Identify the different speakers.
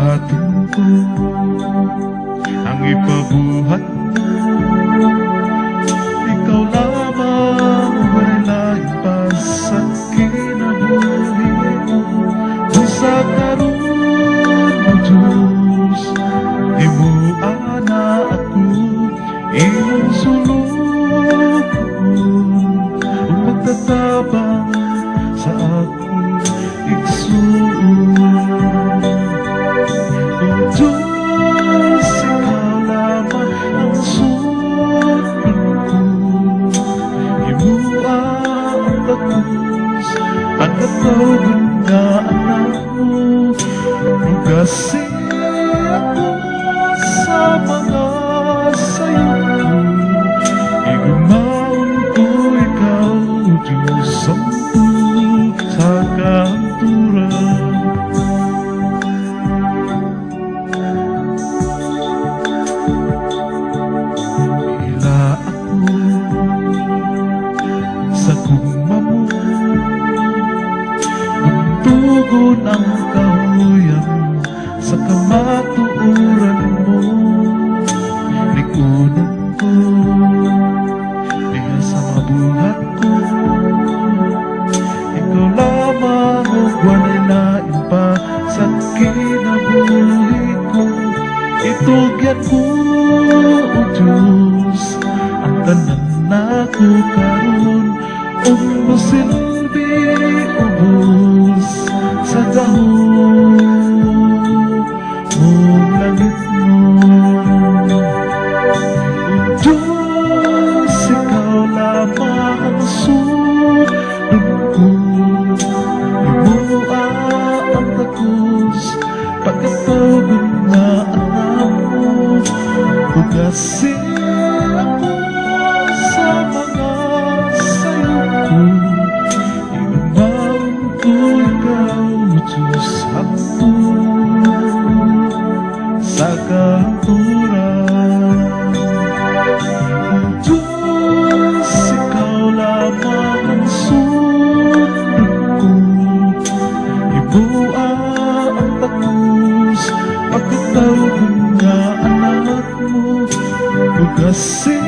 Speaker 1: buhatin ko ang ipabuhat mo. Ikaw lamang walay pa sa kinabuhi mo. Kung sa karoon mo Diyos, imuana ako, iyong sulog kung magtatabang sa akong igsuon. O Diyos, ikaw lamang ang sunod ko, imua ang bagus at katawag na anak mo. Rugasin ako sa mga sayo ko, igumaon ko ikaw, Diyos Santo sa kanturan. Ila ako sa gugma mo, tugtugon ang kahuyan sa kamatuuran mo. Likunan ko diha sa mabuhat ko, ikaw lamang o walay lain pa sa kinabuhi ko. Itugyan ko, O Diyos, ang tanan na ko karon, ug mosilbi ubos sa dahon mong langit mo. O Diyos, ikaw lamang ang sunod ko, imua ang tagus pagkatawag na anak mo. Hugasin ako sa mga sayo ko, iumaon ko ikaw, Diyos Santo sa kanturan. O Diyos, ikaw lamang ang sunod ko, imua ang tagus pagkatawag na anak mo. Hugasin